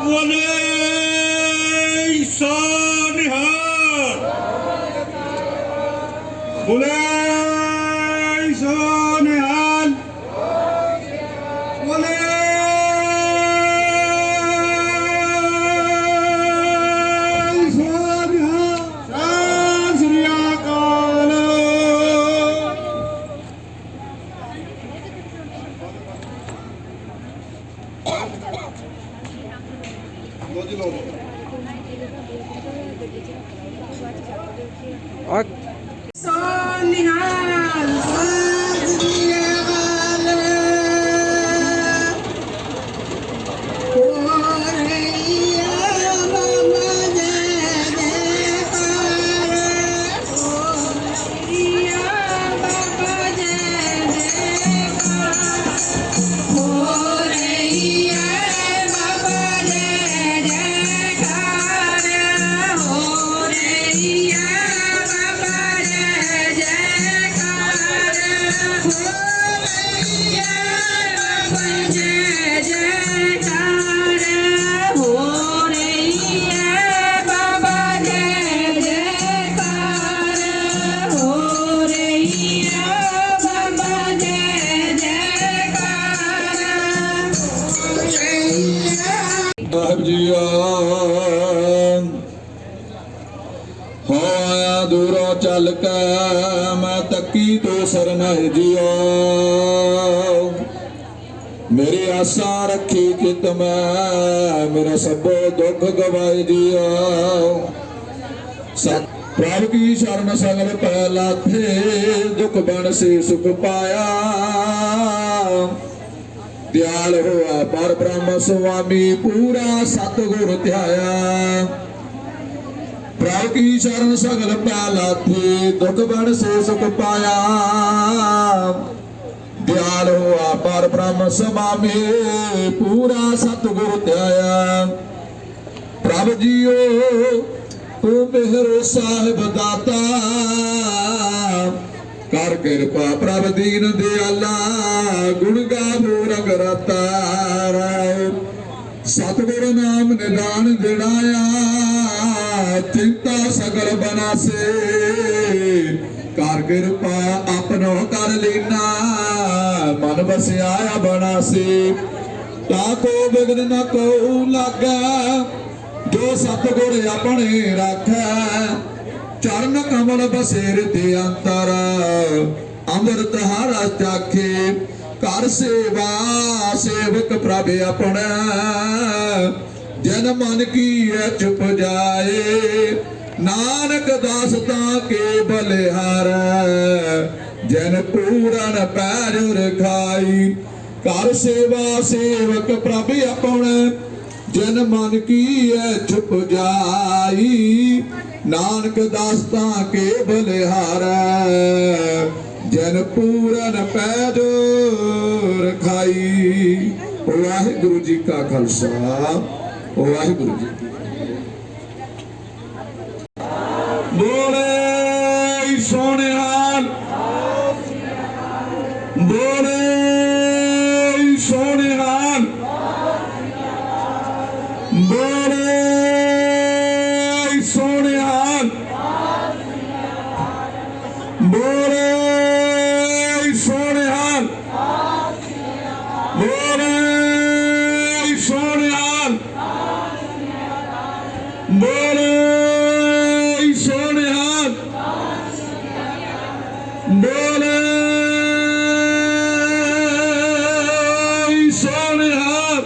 बोले सोनिहाल बोले सोनिहाल बोले सोनिहाल सत श्री अकाल। सोनिहाल सत श्री अकाल। हो रैया बाबा जय जयकार। हो रैया बाबा जय जयकार। हो रैया बाबा जय जयकार। हो रैया बाबा जय जयकार। हो रैया बाबा जय जयकार। हो रैया बाबा जय जयकार। हो रैया बाबा जय जयकार। ਸਾਹਿਬ ਜੀਓ ਹੋਇਆ ਦੂਰੋਂ ਚੱਲ ਕੇ ਮੈਂ ਤੱਕੀ ਤੋਂ ਸਰਨਾਏ ਜੀਓ ਮੇਰੀ ਆਸਾਂ ਰੱਖੀ ਚਿਤ ਮੈਂ ਮੇਰਾ ਸਭੋ ਦੁੱਖ ਗਵਾਏ ਜੀਓ ਪ੍ਰਭ ਕੀ ਸ਼ਰਨ ਸਗਲ ਪੈ ਲਾਥੇ ਦੁੱਖ ਬਣ ਸੇ ਸੁਖ ਪਾਇਆ दयाल होआ पर ब्रह्म स्वामी पूरा सतगुर ध्याया प्रभु की शरण सगल प्याला थे दुख बन से सुख पाया दयाल होआ पर ब्रह्म स्वामी पूरा सतगुर ध्याया प्रभु जियो तू मेहर साहिब दाता कर कृपा प्रभ दीन दयाला गुण गावो रग रता सतगुर नाम निदान जड़ाया चिंता सगल बनासे कर कृपा अपनो कर लेना मन बसिया बनासे ताको बिघन न को लागा जो सतगुर अपने रखै चरण कमल बसेर दे अंतर अमृत हारा चाखे कर सेवा सेवक प्रभ अपना जन मन की चुप जाए नानक दासता के बलिहार जन पूरन पैर खाई कर सेवा सेवक प्रभ अपना जन मन की चुप जाई नानक दासता के बलिहार जन पूरन पैर खाई। वाहिगुरु जी का खालसा वाहिगुरु जी बोले सोनिहाल बोले सोनिहाल बोले सोनिहाल बोले सोनिहाल बोले सोनिहाल बोले सोनिहाल बोले सोनिहाल।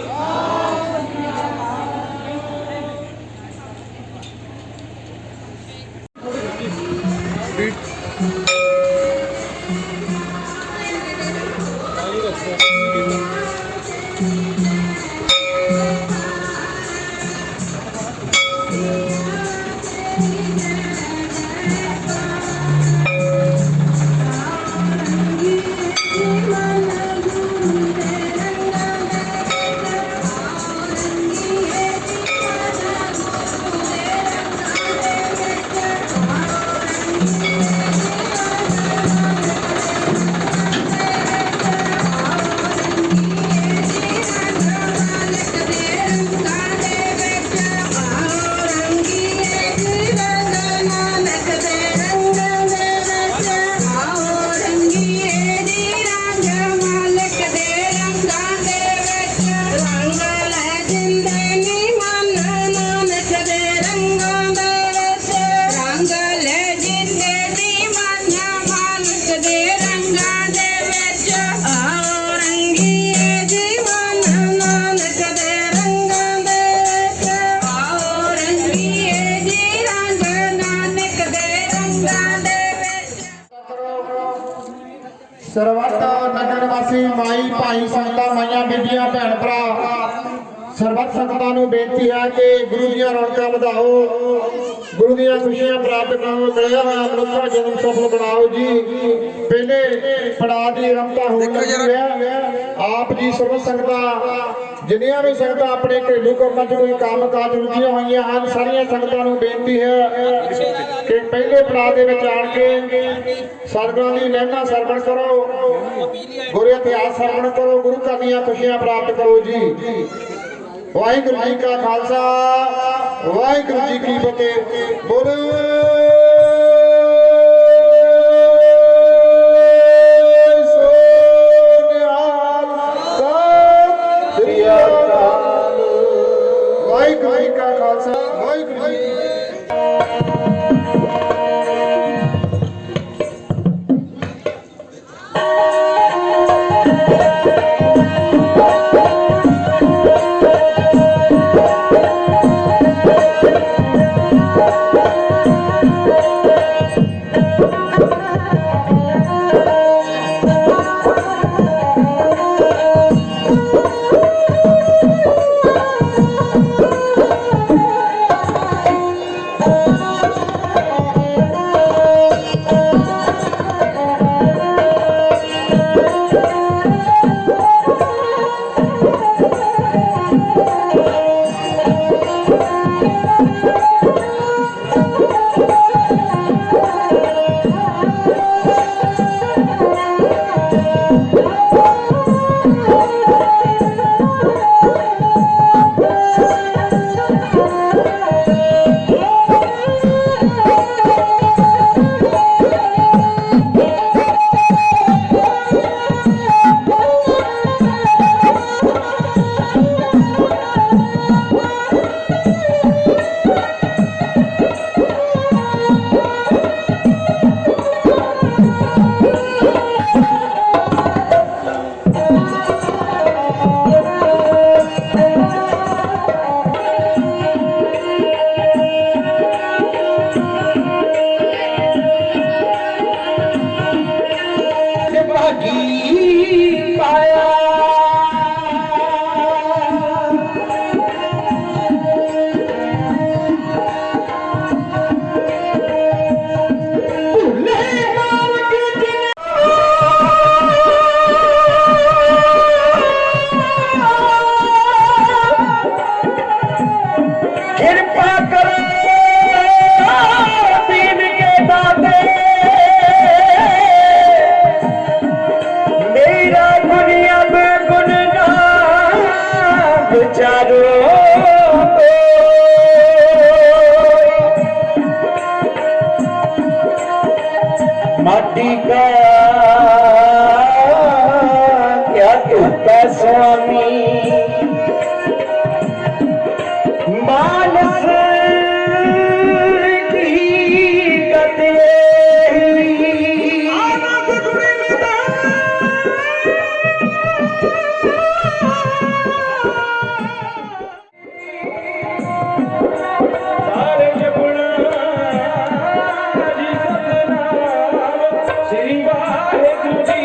ਆਓ ਰੰਗੀਏ ਜੀਵਨ ਨਾਨਕ ਦੇ ਰੰਗਾਂ ਦੇ ਵਿੱਚ ਆਓ ਰੰਗੀਏ ਜੀ ਰੰਗ ਨਾਨਕ ਦੇ ਰੰਗਾਂ ਦੇ ਵਿੱਚ ਸਰਬੱਤ ਨਗਰ ਵਾਸੀ ਮਾਈ ਭਾਈ ਸੰਗਤਾਂ ਮਾਈਆਂ ਬੀਬੀਆਂ ਭੈਣ ਭਰਾ ਸਰਬੱਤ ਸੰਗਤਾਂ ਨੂੰ ਬੇਨਤੀ ਹੈ ਕਿ ਗੁਰੂ ਦੀਆਂ ਰੌਣਕਾਂ ਵਧਾਓ, ਗੁਰੂ ਦੀਆਂ ਖੁਸ਼ੀਆਂ ਪ੍ਰਾਪਤ ਕਰੋ, ਮਿਲਿਆ ਹੋਇਆ ਮਨੁੱਖਾ ਜਨਮ ਸਫਲ ਬਣਾਓ ਜੀ। ਪਹਿਲੇ ਪੜਾਅ ਦੀ ਆਰੰਭਤਾ ਹੋਣ ਲੱਗੀ ਹੈ। ਆਪ ਜੀ ਸਰਬੱਤ ਸੰਗਤਾਂ ਜਿੰਨੀਆਂ ਵੀ ਸੰਗਤਾਂ ਆਪਣੇ ਘਰੇਲੂ ਕੰਮਾਂ 'ਚ ਕੋਈ ਕੰਮ ਕਾਜ ਰੁੱਝੀਆਂ ਹੋਈਆਂ ਹਨ, ਸਾਰੀਆਂ ਸੰਗਤਾਂ ਨੂੰ ਬੇਨਤੀ ਹੈ ਕਿ ਪਹਿਲੇ ਪੜਾਅ ਦੇ ਵਿੱਚ ਆਣ ਕੇ ਸਤਿਗੁਰਾਂ ਦੀ ਮਹਿਮਾ ਸਰਵਣ ਕਰੋ, ਗੁਰੂ ਇਤਿਹਾਸ ਸਰਵਣ ਕਰੋ, ਗੁਰੂ ਘਰ ਦੀਆਂ ਖੁਸ਼ੀਆਂ ਪ੍ਰਾਪਤ ਕਰੋ ਜੀ। ਵਾਹਿਗੁਰੂ ਜੀ ਕਾ ਖਾਲਸਾ, ਵਾਹਿਗੁਰੂ ਜੀ ਕੀ ਫਤਿਹ। ਬੋਲੋ ਸੋ ਨਿਹਾਲ, ਸਤਿ ਸ੍ਰੀ ਅਕਾਲ। ਵਾਹਿਗੁਰੂ ਜੀ ਕਾ ਖਾਲਸਾ, ਵਾਹਿਗੁਰੂ ਜੀ माटी का क्या कहता स्वामी मानस की कते सारे जगुना जी सतनाम श्री वाहेगुरु जी।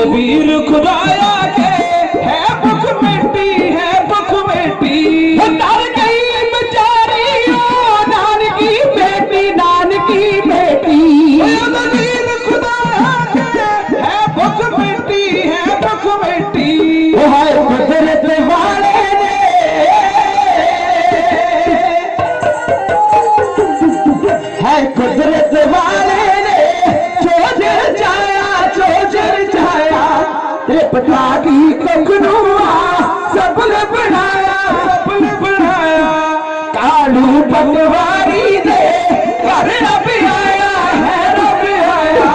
वीर खुदाया के है भुख मिट्टी है भुख मिट्टी तर गई बेचारियों नानकी बेटी वीर खुदाया के है भुख मिट्टी है कुदरत वाले ने है कुदरत वाले ने चोजर जाया पता की कखनुआ सबने बनाया कालू पटवारी दे घर रब आया है रब आया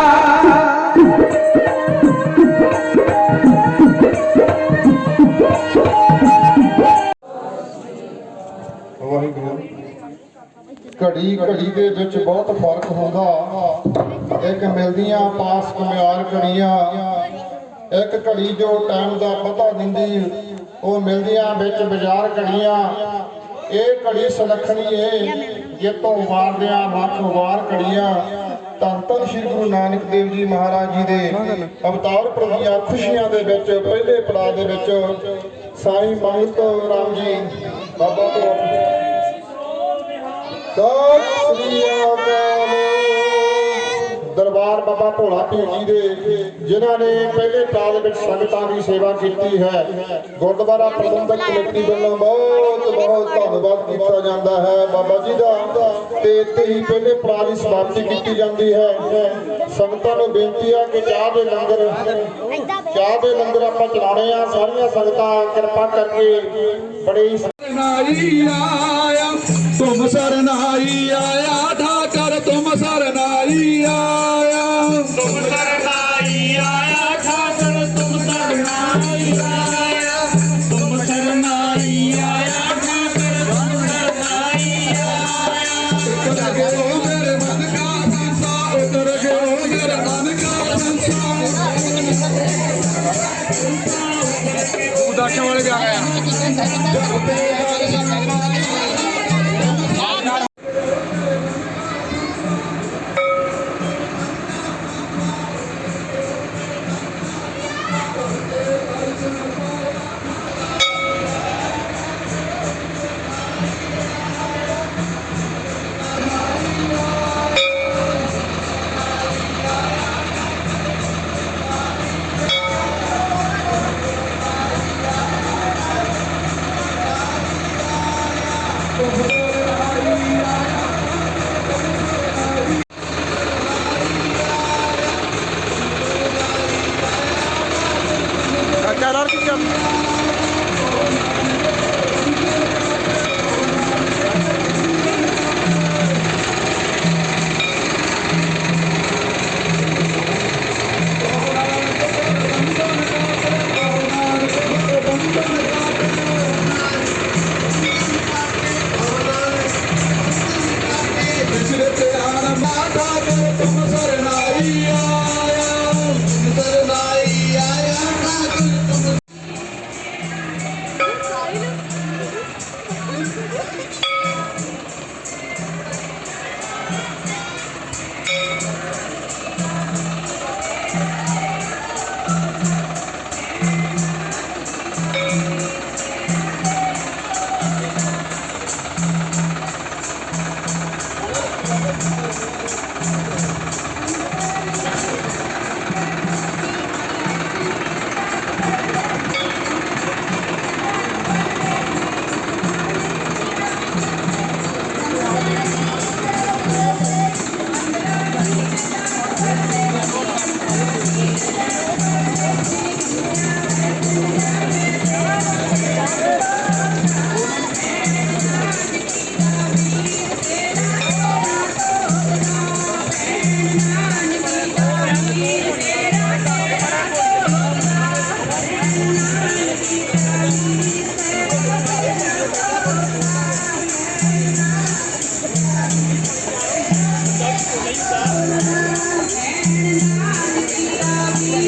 ਵਾਹਿਗੁਰੂ ਘੜੀ ਦੇ ਵਿੱਚ ਬਹੁਤ ਫਰਕ ਹੁੰਦਾ ਇੱਕ ਮਿਲਦੀਆਂ ਪਾਸ ਕਮਿਆਰ ਘੜੀਆਂ ਇੱਕ ਘੜੀ ਜੋ ਟਾਈਮ ਦਾ ਪਤਾ ਦਿੰਦੀ ਉਹ ਮਿਲਦੀਆਂ ਵਿੱਚ ਬਾਜ਼ਾਰ ਘੜੀਆਂ ਇਹ ਘੜੀ ਸੁਲੱਖਣੀ ਏ ਜਿੱਤੋਂ ਵਾਰਦਿਆਂ ਲੱਖ ਵਾਰ ਘੜੀਆਂ ਧੰਨ ਧੰਨ ਸ੍ਰੀ ਗੁਰੂ ਨਾਨਕ ਦੇਵ ਜੀ ਮਹਾਰਾਜ ਜੀ ਦੇ ਅਵਤਾਰ ਪੁਰਬ ਦੀਆਂ ਖੁਸ਼ੀਆਂ ਦੇ ਵਿੱਚ ਪਹਿਲੇ ਪੜਾਅ ਦੇ ਵਿੱਚ ਸਾਈਂ ਮੰਗਤ ਰਾਮ ਜੀ ਬਾਬਾ ਤੋਂ ਸਤਿ ਸ੍ਰੀ ਅਕਾਲ ਦਰਬਾਰ ਬਾਬਾ ਭੋਲਾ ਭੀਮ ਜੀ ਦੇ ਜਿਨ੍ਹਾਂ ਨੇ ਪਹਿਲੇ ਪੜਾਅ ਦੇ ਵਿੱਚ ਸੰਗਤਾਂ ਦੀ ਸੇਵਾ ਕੀਤੀ ਹੈ ਗੁਰਦੁਆਰਾ ਪ੍ਰਬੰਧਕ ਕਮੇਟੀ ਵੱਲੋਂ ਬਹੁਤ ਧੰਨਵਾਦ ਕੀਤਾ ਜਾਂਦਾ ਹੈ ਬਾਬਾ ਜੀ ਦਾ ਤੇ ਇੱਥੇ ਹੀ ਪਹਿਲੇ ਪੜਾਅ ਦੀ ਸਮਾਪਤੀ ਕੀਤੀ ਜਾਂਦੀ ਹੈ ਸੰਗਤਾਂ ਨੂੰ ਬੇਨਤੀ ਹੈ ਕਿ ਚਾਹ ਦੇ ਲੰਗਰ ਆਪਾਂ ਚਲਾਉਣੇ ਆ ਸਾਰੀਆਂ ਸੰਗਤਾਂ ਕਿਰਪਾ ਕਰਕੇ ਬੜੇ तुम सरनाई आया ठाकर तुम सरनाई आया तुम सरनाई आया ठाकर तुम सरनाई आया तुम सरनाई आया ठाकर तुम सरनाई आया उतर गयो मेरे मन का संसा उतर गयो मेरे मन का संसा उदास वाले क्या गया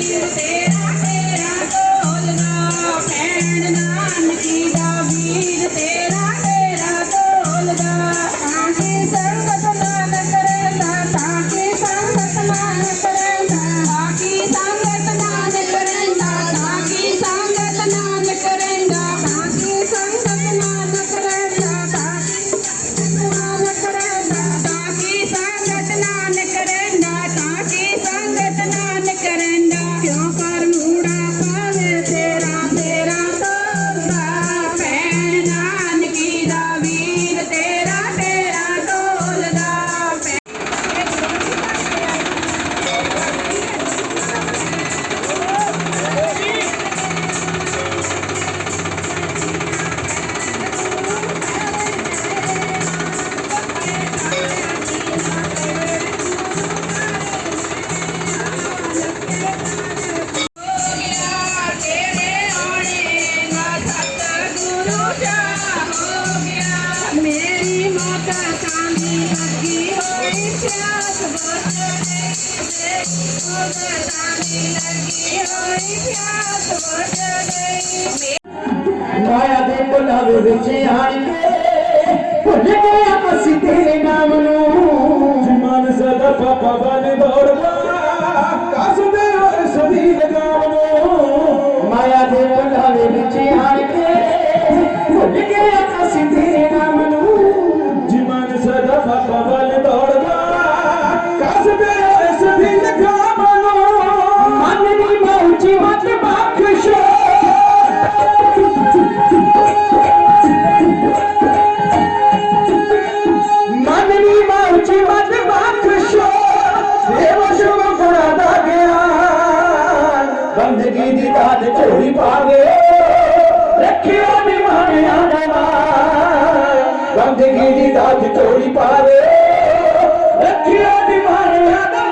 ਵੀਰ ਤੇਰਾ ਤੇਰਾ ਢੋਲਦਾ ਭੈਣ ਨਾਨਕੀ ਦਾ ਵੀਰ ਤੇਰਾ ਤੇਰਾ ਢੋਲਦਾ ਤਾਂ ਕੀ ਸੰਗਤ ਨਾਨਕ ਰਹਿੰਦਾ ਤਾਂ ਕੀ ਸੰਗਤ ਨਾਨਕ ਰਹਿੰਦਾ ਤਾਂ ਕੀ ਸੰਗਤ ਨਾਨਕ ਰਹਿੰਦਾ ਤਾਂ ਕੀ ਸੰਗਤ ਨਾਨਕ ਰਹਿੰਦਾ ਤਾਂ ਕੀ ਸੰਗਤ ਨਾਨਕ ਰਹਿੰਦਾ ਤਾਂ ਕੀ ਸੰਗਤ ਨਾਨਕ ਰਹਿੰਦਾ ਤਾਂ ਕੀ ਸੰਗਤ ਨਾਨਕ ਰਹਿੰਦਾ ਕਿਉਂ ਕਰ ਮੂੜਾ ਪਾਵੇ ਤੇਰਾ ਤੇਰਾ ਢੋਲਦਾ ਭੈਣ ਨਾਨਕੀ ਦਾ ਵੀਰ ਤੇਰਾ ਤੇਰਾ ਢੋਲਦਾ ਤੇਰੇ ਆਉਣੇ ਦਾ ਸਤਿਗੁਰੂ ਜਾ ਹੋ ਗਿਆ ਮੇਰੀ ਮਾਤਾ ਚਾਂਦੀ ਲੱਗੀ ਹੋਈ ਪਿਆਸ ਬੁਝਦੇ ਚਾਂਦੀ ਲੱਗੀ ਹੋਈ ਪਿਆਸ ਬੁਝਦੇ ਮਾਇਆ ਦੇ ਬੁਲਾਵੇ ਵਿੱਚ ਆਣ ਕੇ ਭੁੱਲ ਗਿਆ ਅਸੀਂ ਤੇਰੇ ਨਾਮ ਨੂੰ ਮਨ ਸਦਾ ਪਾਪਾ ਬਨ ਦੌੜਦਾ ਕਸਦੇ ਇਸ ਦੀ ਲਗਾਮ ਨੂੰ ਮਾਇਆ ਦੇ ਬੁਲਾਵੇ ਵਿੱਚ ਆਣ ਕੇ ਭੁੱਲ ਗਿਆ ਅਸੀਂ ਤੇਰੇ ਨਾਮ ਨੂੰ ਮਨ ਸਦਾ ਪਾਪਾ ਬਨ ਦੌੜਦਾ ਕਸਦੇ ਇਸ ਦੀ ਲਗਾਮ ਨੂੰ ਮਨ ਦੀ ਮੌਜੀ ਮਤ ਬਖਸ਼ੋ मननी माउची मत बख्शो देव शुभ गुणा दा ज्ञान बंदगी दी दात झोली पा गए रखियो निमाणिया दा मान बंदगी दी दात झोली पा गए रखियो निमाणिया दा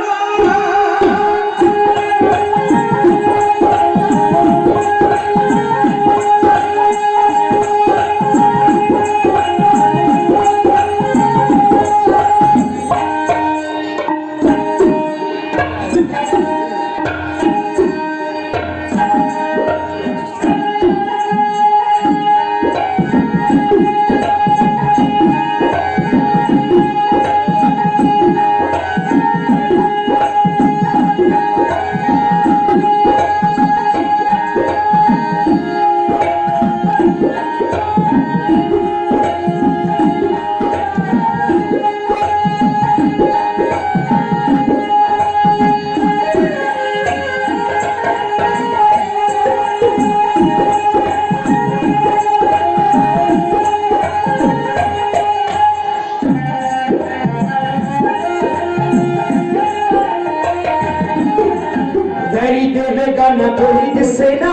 तेरी देवेगा न कोई जिससे ना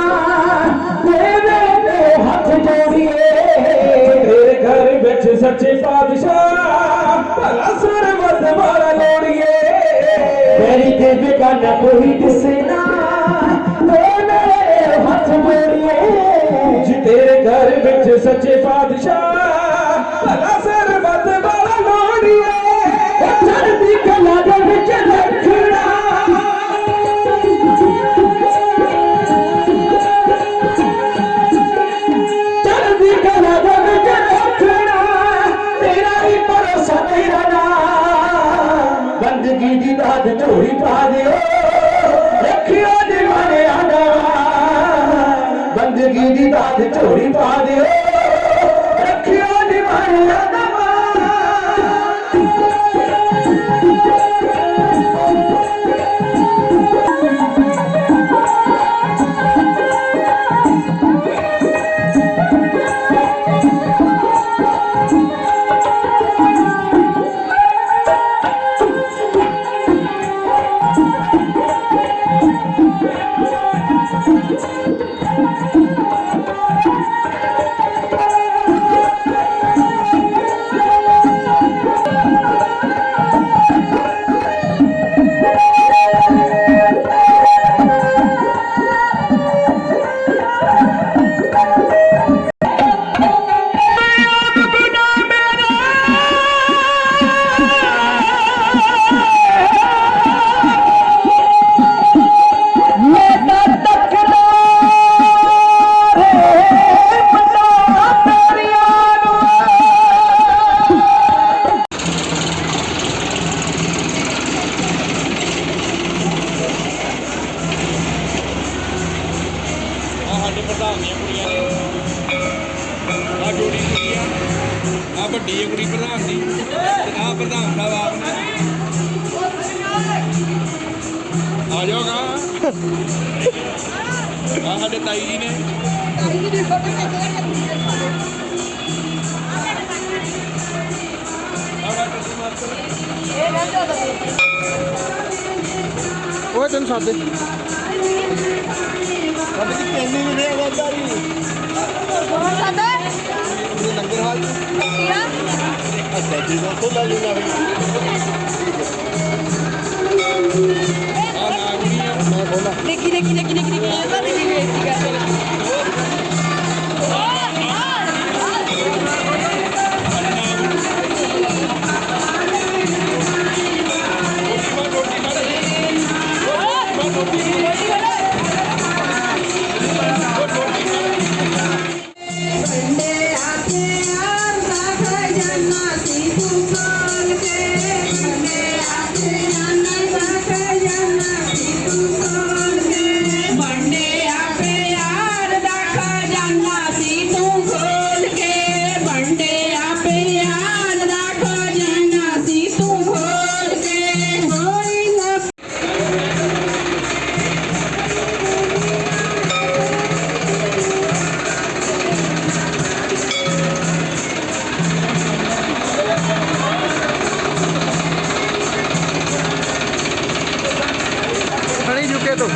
तेरे पे हाथ जोड़िए तेरे घर बिच सच्चे पातशाह भला सरबत वाला लोड़िए तेरी देवेगा न कोई जिससे ना तेरे हाथ जोड़िए जी तेरे घर बिच सच्चे पातशाह भला सरबत वाला लोड़िए चढ़ती कला दे विच रखना बंदगी दी दात झोली पा दियो रखियो दीवाने आना बंदगी दी दात झोली पा दियो रखियो दीवाने आना ਸਾਡੇ ਪ੍ਰਧਾਨ ਦੀਆਂ ਕੁੜੀਆਂ ਨੇ ਆ ਜੋੜੀ ਕੁੜੀ ਆ ਵੱਡੀ ਹੈ ਕੁੜੀ ਪ੍ਰਧਾਨ ਦੀ ਆ ਪ੍ਰਧਾਨ ਸਾਹਿਬ ਆਪ ਨੇ ਆ ਜਾਓਗਾ ਆ ਸਾਡੇ ਤਾਈ ਜੀ ਨੇ ਉਹ ਤੈਨੂੰ ਸਾਦੇ ਸਾਡੇ ਦੀ ਪੈਂਦੀ ਨਹੀਂ ਰਿਹਾ ਵਾਦਾਰੀ ਬਹੁਤ ਜ਼ਿਆਦਾ ਲੰਗਰ ਹਾਲ ਕੀਆ ਅੱਛਾ ਜੀ ਤੋਂ ਲੈ ਲੈਣਾ ਆ ਨਾ ਕੁੜੀ ਆ ਮੈਂ ਬੋਲਾ ਦੇਖੀ ਇਹ ਤਾਂ ਨਹੀਂ ਵੇਖੀ ਗੱਲ खड़ी झुके तो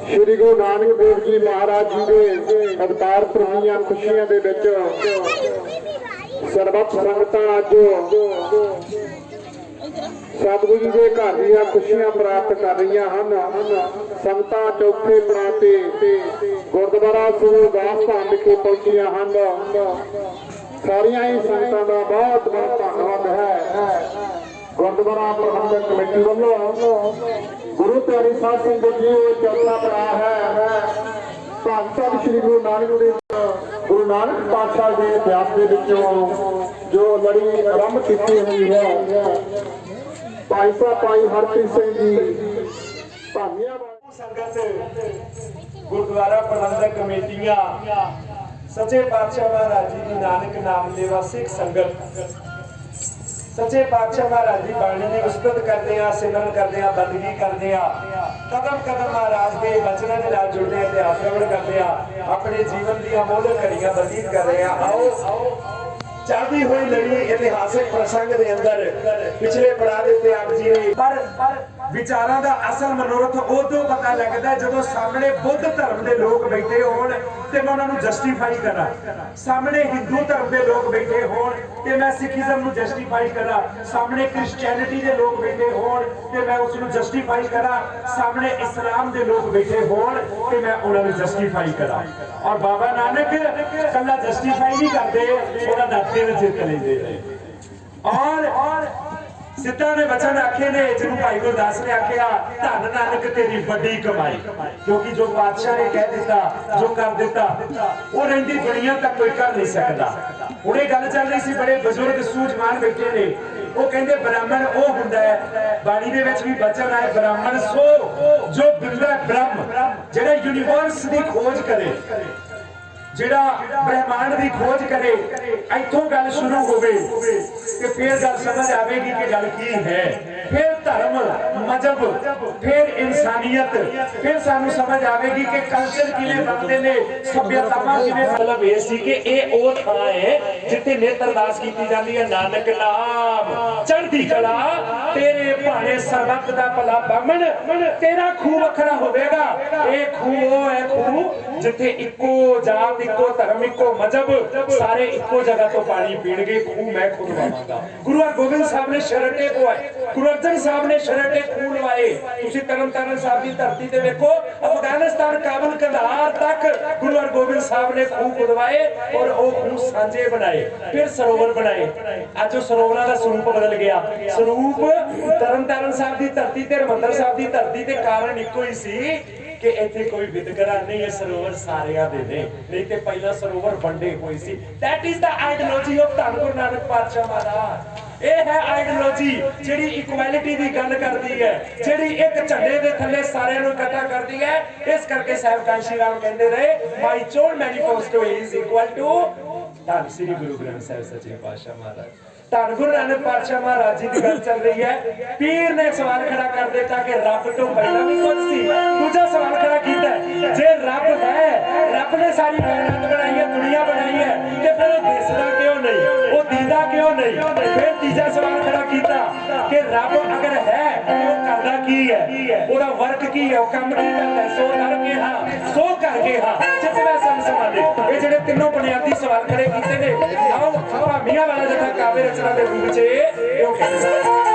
श्री गुरु नानक देव जी महाराज जी के अवतार प्रभुਆਂ खुशियां ਦੇ ਵਿੱਚ ਸਰਬੱਤ ਸੰਗਤਾਂ ਅੱਜ ਸਤਿਗੁਰੂ ਜੀ ਦੇ ਘਰ ਦੀਆਂ ਖੁਸ਼ੀਆਂ ਪ੍ਰਾਪਤ ਕਰ ਰਹੀਆਂ ਹਨ। ਸੰਗਤਾਂ ਚੌਥੇ ਪੜਾਅ ਤੇ ਗੁਰਦੁਆਰਾ ਸ੍ਰੀ ਦਾਸਤਾਨ ਵਿਖੇ ਪਹੁੰਚੀਆਂ ਹਨ। ਸਾਰੀਆਂ ਹੀ ਸੰਗਤਾਂ ਦਾ ਬਹੁਤ ਬਹੁਤ ਧੰਨਵਾਦ ਹੈ। ਗੁਰਦੁਆਰਾ ਪ੍ਰਬੰਧਕ ਕਮੇਟੀ ਵੱਲੋਂ ਗੁਰੂ ਪਿਆਰੇ ਸਾਧ ਸੰਗਤ ਜੀ ਉਹ ਚੌਥਾ ਪੜਾਅ ਹੈ। ਧੰਨ ਧੰਨ ਸ੍ਰੀ ਗੁਰੂ ਨਾਨਕ ਦੇਵ ਗੁਰੂ नानक पातशाह के इतिहास के विचों जो लड़ी आरंभ की हुई है भाई साहब भाई हरप्रीत सिंह जी भानिया संगत गुरुद्वारा प्रबंधक कमेटियां सच्चे पातशाह महाराज जी की नानक नाम लेवा सिख संगत सच्चे पातशाह महाराज जी बाणी की उस्तत करते हैं, सिमरन करते हैं, बंदगी करते हैं, कदम कदम महाराज के वचनों के नाल जुड़ते हैं, इतिहास श्रवण करते हैं, अपने जीवन दी अमोलक घड़ियां बतीत कर रहे हैं। आओ चलती हुई लड़ी इतिहासिक प्रसंग के अंदर पिछले पड़ाव देते आप जी ने पर विचारों का असल मनोरथ उदों पता लगता है जो सामने बुद्ध धर्म के लोग बैठे होण ते मैं उन्होंने जस्टिफाई करा, सामने हिंदू धर्म के लोग बैठे होण ते मैं सिखिज्म को जस्टिफाई करा, सामने क्रिश्चियनिटी के लोग बैठे होण ते मैं उसको जस्टिफाई करा, सामने इस्लाम के लोग बैठे होण ते मैं उन्होंने जस्टिफाई करा। और बाबा नानक कला जस्टिफाई नहीं करते, उन्होंने चले और सिद्धा ने वचन आखे ने जिन्होंने भाई गुरदास ने आख्या धन नानक तेरी बड़ी कमाई, क्योंकि जो बादशाह ने कह दिता जो कर दिता वो रहिंदी दुनिया तक कोई कर नहीं सकता। हुणे गल चल रही सी, बड़े बुजुर्ग सूझवान बैठे ने, वो कहंदे ब्राह्मण वो हुंदा है, बाणी दे विच भी वचन आए ब्राह्मण सो जो बिरला ब्रह्म जेड़ा यूनिवर्स दी खोज करे, जेड़ा ब्रह्मांड की खोज करे, इथों गल शुरू होवे ते फिर गल समझ आवेगी कि गल की है, फिर धर्म मजहब, फिर इंसानियत, फिर सानू समझ आवेगी कि कल्चर किवें बनते ने, सभ्यतावां किवें। मतलब ये सी कि ये ओ थां है जिथे नित अरदास कीती जांदी है, नानक नाम चढ़दी कला तेरे भाणे सरबत दा भला बामण, तेरा खूह वखरा होवेगा। ये खूह ओ है खूह जिथे इको जात इको धर्म इको मजहब सारे इको जगह तो पानी पीणगे, खूह मैं खुलवावांगा। गुरु गोबिंद साहब ने शरटे पवाए, गुरु अर्जन साहब ने शरटे खूह लवाए। तुसी तरन तारण साहब की धरती ते देखो, अफगानिस्तान काबुल कंधार तक गुरु गोबिंद साहब ने खूह खुलवाए और वो खूह सांझे बनाए, फिर सरोवर बनाए। आज जो सरोवरां दा स्वरूप बदल गया, स्वरूप तरन तारण साहब की धरती ते हरमंदर साहब की धरती ते कारण इको ही सी कि इत्थे कोई विदकरा नहीं है, सरोवर सारियां दे ने, नहीं ते पहला सरोवर वंडे होई सी। That is the ideology of Dhan Guru Nanak पातशाह महाराज। ये है आइडियोलॉजी जेड़ी इक्वालिटी की गल करती है, जेड़ी एक झंडे दे थल्ले सारियां नूं इकट्ठा करती है। इस करके साहिब कांशी राम कहंदे रहे माई चोन मैनिफेस्टो इज इक्वल टू धन श्री गुरु ग्रंथ साहिब सच्चे पातशाह महाराज। धन गुरु नानक पातशाह महाराज जी की गल चल रही है। पीर ने सवाल खड़ा कर दिया कि रब तो पहला भी कुछ सी, दूजा सवाल खड़ा किया जे रब है, रब ने सारी कायनात बनाई है, दुनिया बनाई है, ते फिर वो दिसदा क्यों नहीं, वो दीदा क्यों नहीं। फिर तीजा सवाल खड़ा किया कि रब अगर है वो करदा की है, ओदा वर्क की है, वो काम की करदा है, सो करके हां सो करके हां जितना समझाने। ये जेडे तीनों बुनियादी सवाल खड़े कीते ने, आओ भामियां वाला जथा काव्य रचना दे रूप च यो कहंदे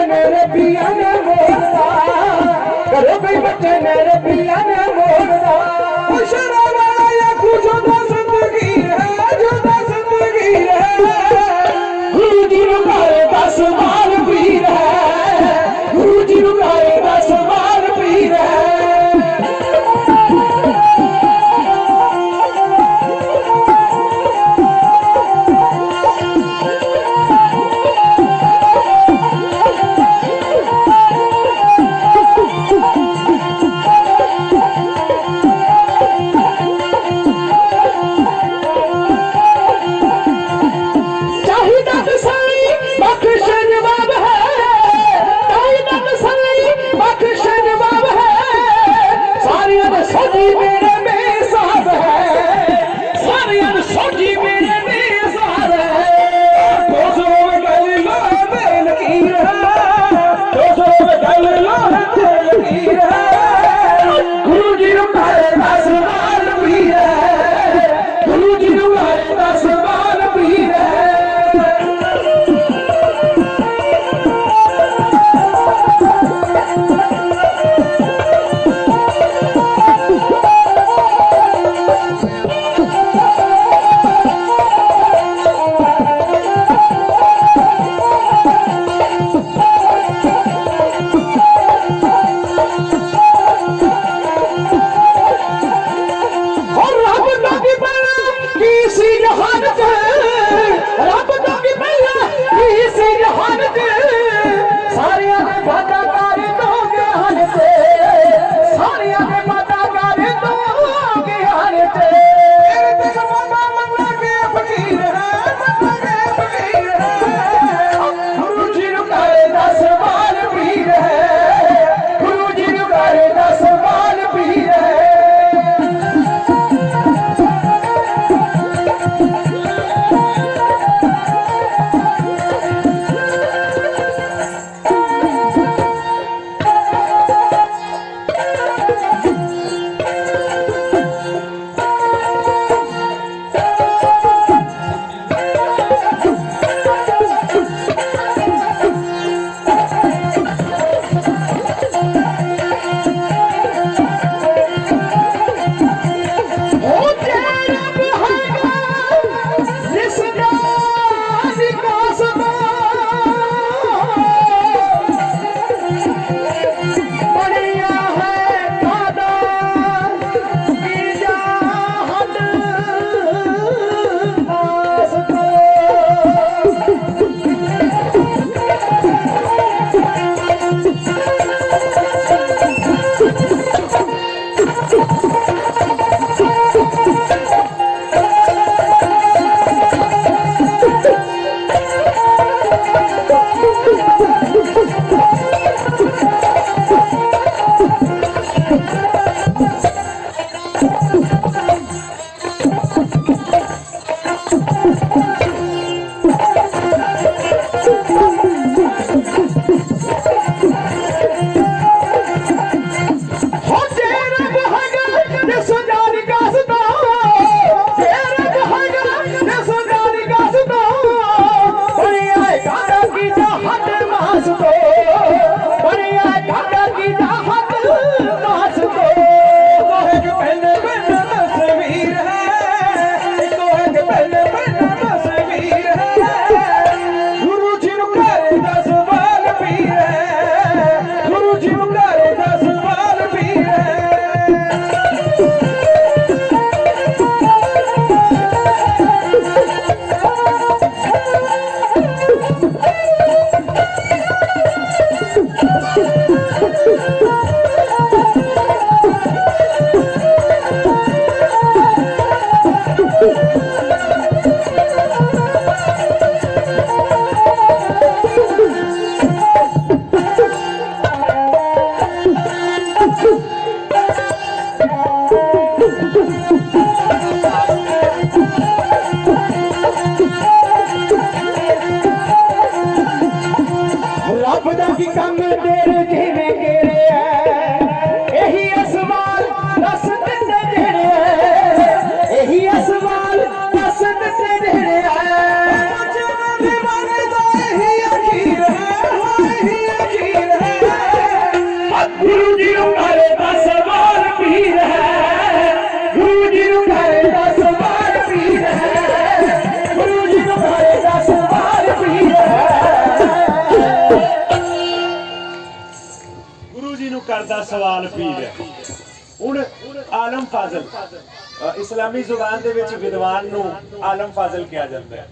मेरे पीर गुरु जी उतारे 10 बार पीर है करदा सवाल पीर है। हुण आलम फाजल इस्लामी जुबान दे विच विद्वान नूं आलम फाजल कहा जाता है।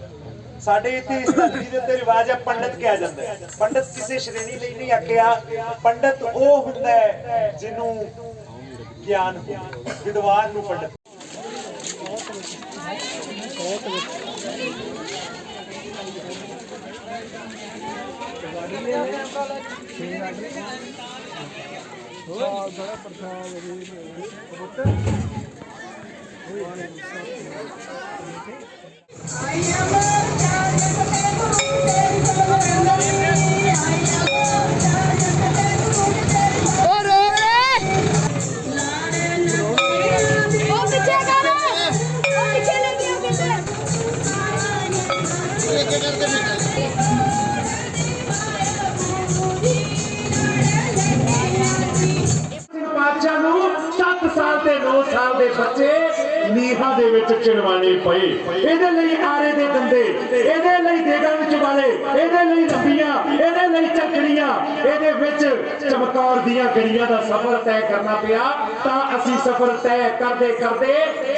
साडे इत्थे इस धरती दे उत्ते रिवाज है पंडित कहा जाता है। पंडित किसी श्रेणी लई नहीं आखिया, पंडित वो हुंदा है जिन्नू ज्ञान हो, विद्वान नूं पंडित। बादशाह नूं 7 साल ते 9 साल दे बच्चे नीहां दे विच चिणवाने पए। इहदे लई आरे दे दंदे, इहदे लई देगां विच वाले, इहदे लई रब्बियां, इहदे लई झकड़ियां, इहदे विच चमकौर दियां गड़ियां दा सफर तय करना पिया। तां असीं सफर तय करदे करदे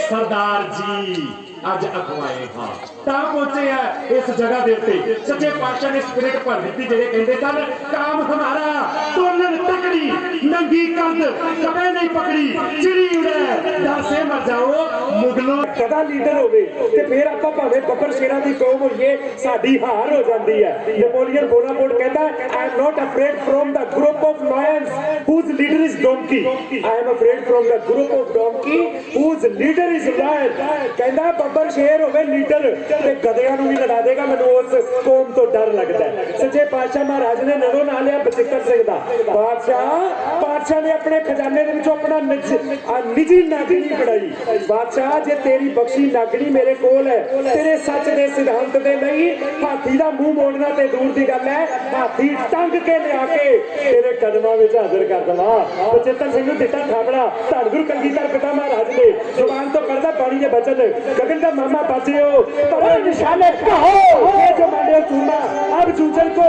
सरदार जी अज अखवाए हाँ तां पहुंचे है इस जगह दे उत्ते। सच्चे पातशाह ने स्पिरिट भर दी जेडे कहंदे सन काम हमारा तोलन तकड़ी नंगी कंध कदे नहीं पकड़ी चिड़ी उड़े दासे मर जाओ मुगलों कदा लीडर होवे ते फिर आपां भावें बब्बर शेरां दी कौम होईए साडी हार हो जाती है। नेपोलियन बोनापार्ट कहता I am not afraid from the group of Lions whose leader is donkey, I am afraid from the group of donkey whose leader is lion। कहंदा बब्बर शेर होवे लीडर ते गधेयां नूं भी लड़ा देगा, मैनूं उस कौम तो डर लगदा है। सच्चे पातशाह महाराज ने नरों ना लिया बचिक्कर सिंह दा। बादशाह ने अपने खजाने दे विचों अपना निजी नागणी बनाई। बादशाह जे तेरी बख्शी नागणी मेरे कोल है, तेरे सच दे सिद्धांत दे लई हाथी दा मुंह मोड़ना ते दूर दी गल है, हाथी टंग के लिया के तेरे कदमां विच हाजिर कर देवां। बचिक्कर सिंह नूं दिता थापड़ा धन गुरु कलगीधर पिता महाराज ने जुबान तो करदा बाणी दे बचन गगन का मामा बचियो तबे निशाने कहो ये जो मांडे चूमा अब चूचल को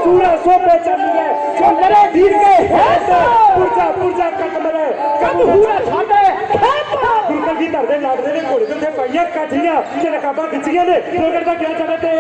सूरा सो पे चल है जो लड़े धीर के हेत पुरजा पुरजा कट मरे कब हुआ छाटे गुरकल की धरदे लाडदे ने घोड़े ते पाइया काठियां ते रकाबां खिच्चियां ने लोगड़ दा क्या चलते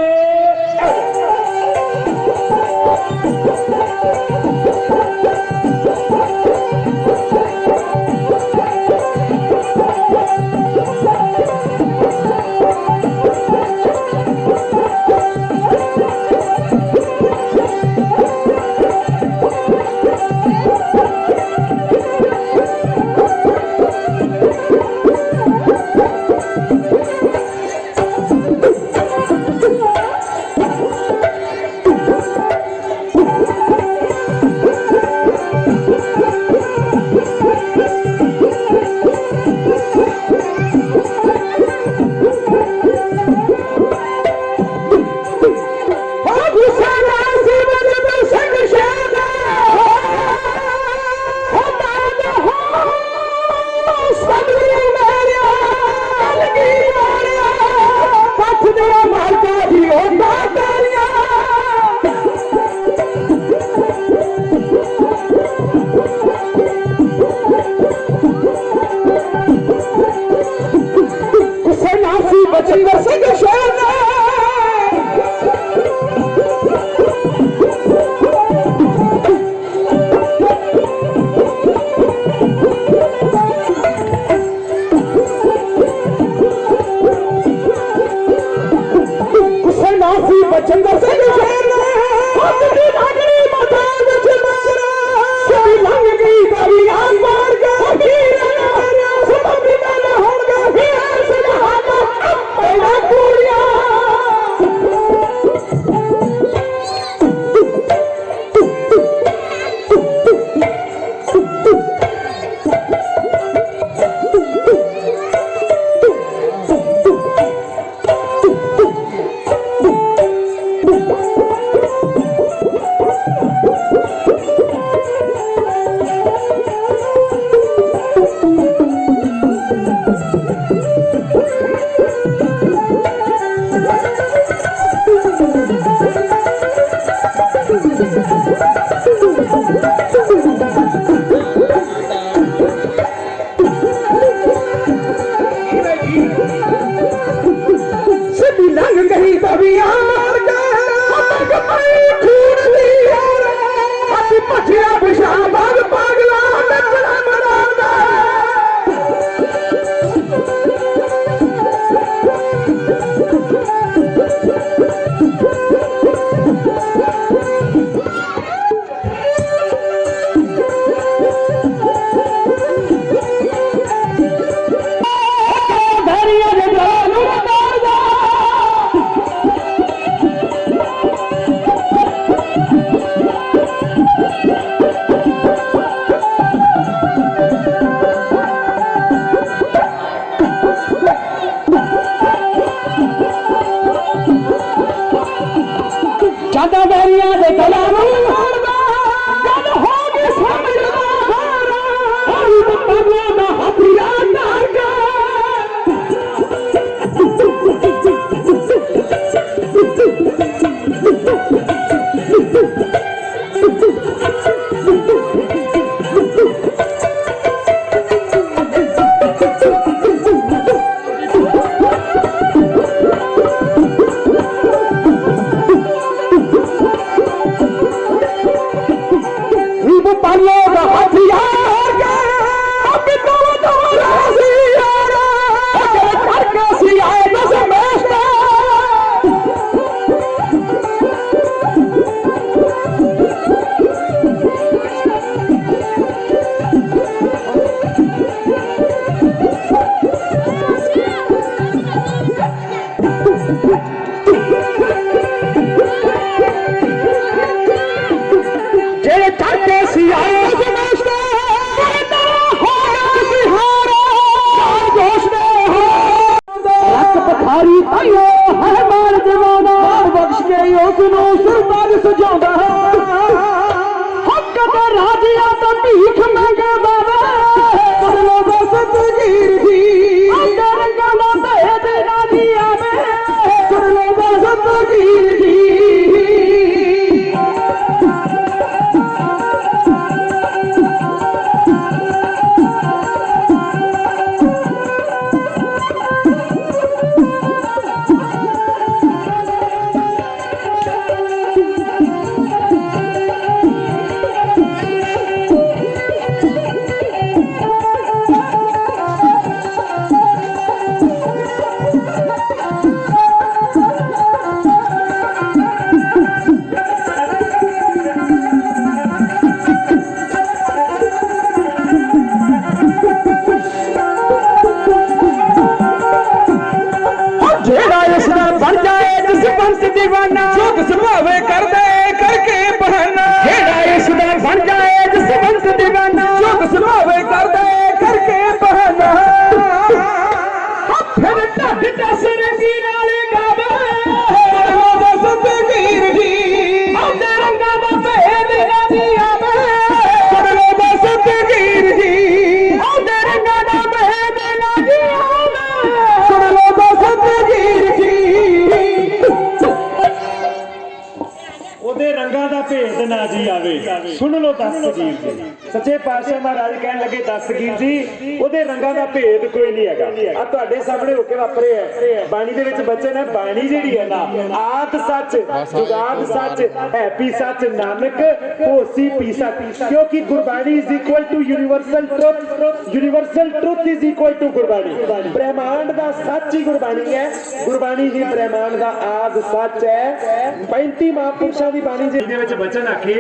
ਸੁਣ ਲਓ ਦਸਤਗੀਰ ਜੀ। ਸੱਚੇ ਪਾਤਸ਼ਾਹ ਮਹਾਰਾਜ ਕਹਿਣ ਲੱਗੇ ਦਸਤਗੀਰ ਜੀ ਉਹਦੇ ਰੰਗਾਂ ਦਾ ਭੇਦ ਕੋਈ ਨਹੀਂ ਹੈਗਾ। ਆ ਤੁਹਾਡੇ ਸਾਹਮਣੇ ਹੋ ਕੇ ਵਾਪਰੇ ਹੈ ਬਾਣੀ ਦੇ ਵਿੱਚ ਬਚਨ ਹੈ। ਬਾਣੀ ਜਿਹੜੀ ਹੈ ਨਾ ਆਦ ਸੱਚ ਜੁਗਾਦ ਸੱਚ ਹੈ ਪੀ ਸੱਚ ਨਾਨਕ ਹੋਸੀ ਪੀ ਸੱਚ। ਕਿਉਂਕਿ Gurbani is equal to universal truth. Universal truth is equal to Gurbani. ਬ੍ਰਹਿਮੰਡ ਦਾ ਸੱਚ ਹੀ ਗੁਰਬਾਣੀ ਹੈ। ਗੁਰਬਾਣੀ ਹੀ ਬ੍ਰਹਿਮੰਡ ਦਾ ਆਦ ਸੱਚ ਹੈ। 35 ਮਹਾਂਪੁਰਸ਼ਾਂ ਦੀ ਬਾਣੀ ਦੇ ਵਿੱਚ ਬਚਨ ਆਖੇ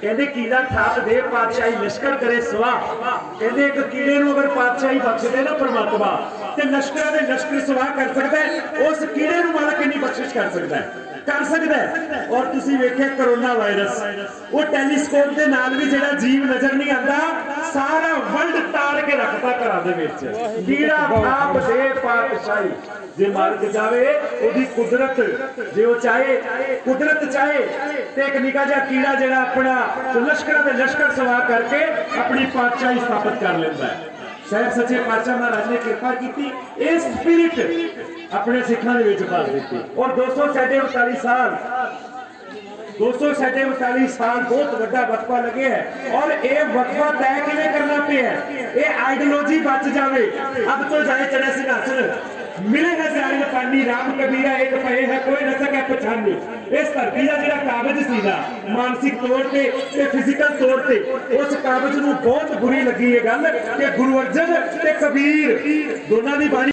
ਕਹਿੰਦੇ ਕੀਲਾ ਥਾਪ ਦੇ ਪਾਤਸ਼ਾਹੀ ਲਸ਼ਕਰ ਕਰੇ ਸਵਾ। ਕਹਿੰਦੇ ਇੱਕ ਕੀੜੇ ਨੂੰ ਅਗਰ ਪਾਤਸ਼ਾਹੀ ਬਖਸ਼ਦੇ ਨਾ ਪਰਮਾਤਮਾ ਤੇ ਲਸ਼ਕਰਾਂ ਦੇ ਲਸ਼ਕਰ ਸਵਾ ਕਰ ਸਕਦਾ ਹੈ। ਉਸ ਕੀੜੇ ਨੂੰ ਮਾਲਕ ਕਿੰਨੀ ਬਖਸ਼ਿਸ਼ ਕਰ ਸਕਦਾ ਹੈ। ਔਰ ਤੁਸੀਂ ਵੇਖਿਆ ਕਰੋਨਾ ਵਾਇਰਸ ਉਹ ਟੈਲੀਸਕੋਪ ਦੇ ਨਾਲ ਵੀ ਜਿਹੜਾ ਜੀਵ ਨਜ਼ਰ ਨਹੀਂ ਆਉਂਦਾ ਸਾਰਾ ਵਰਲਡ ਤਾੜ ਕੇ ਰੱਖਤਾ ਘਰਾਂ ਦੇ ਵਿੱਚ। ਕੀੜਾ ਥਾਪ ਦੇ ਪਾਤਸ਼ਾਹੀ ਜੇ ਮਾਲਕ ਜਾਵੇ ਉਹਦੀ ਕੁਦਰਤ ਜੇ ਉਹ ਚਾਹੇ ਕੁਦਰਤ ਚਾਹੇ ਤੇ ਇੱਕ ਨਿੱਕਾ ਜਿਹਾ ਕੀੜਾ ਜਿਹੜਾ ਆਪਣਾ ਲਸ਼ਕਰਾਂ ਦੇ ਲਸ਼ਕਰ ਸਵਾ ਕਰਕੇ ਆਪਣੀ ਪਾਤਸ਼ਾਹੀ ਸਥਾਪਿਤ ਕਰ ਲੈਂਦਾ ਹੈ। ਸਾਹਿਬ ਸੱਚੇ ਪਾਤਸ਼ਾਹ ਮਹਾਰਾਜ ਨੇ ਕਿਰਪਾ ਕੀਤੀ ਇਹ ਸਪਿਰਿਟ ਆਪਣੇ ਸਿੱਖਾਂ ਦੇ ਵਿੱਚ ਪਾ ਦਿੱਤੀ। ਔਰ 247 ਸਾਲ 247 ਸਾਲ ਬਹੁਤ ਵੱਡਾ ਵਕਫਾ ਲੱਗਿਆ ਹੈ। ਔਰ ਇਹ ਵਕਫਾ ਤੈਅ ਕਿਵੇਂ ਕਰਨਾ ਪਿਆ ਇਹ ਆਈਡੀਓਲੋਜੀ ਬਚ ਜਾਵੇ। ਅਬ ਤੋਂ ਜਾਏ ਚੜੇ ਸਿੰਘਾਸਨ मिले है जाए पानी राम कबीरा एक पए है कोई न सके पछाने। इस धरती का जिहड़ा कागज सी ना मानसिक तौर पे ते फिजिकल तौर पे उस कागज नूं बहुत बुरी लगी है गल कि गुरु अर्जन ते कबीर दोनों की बाणी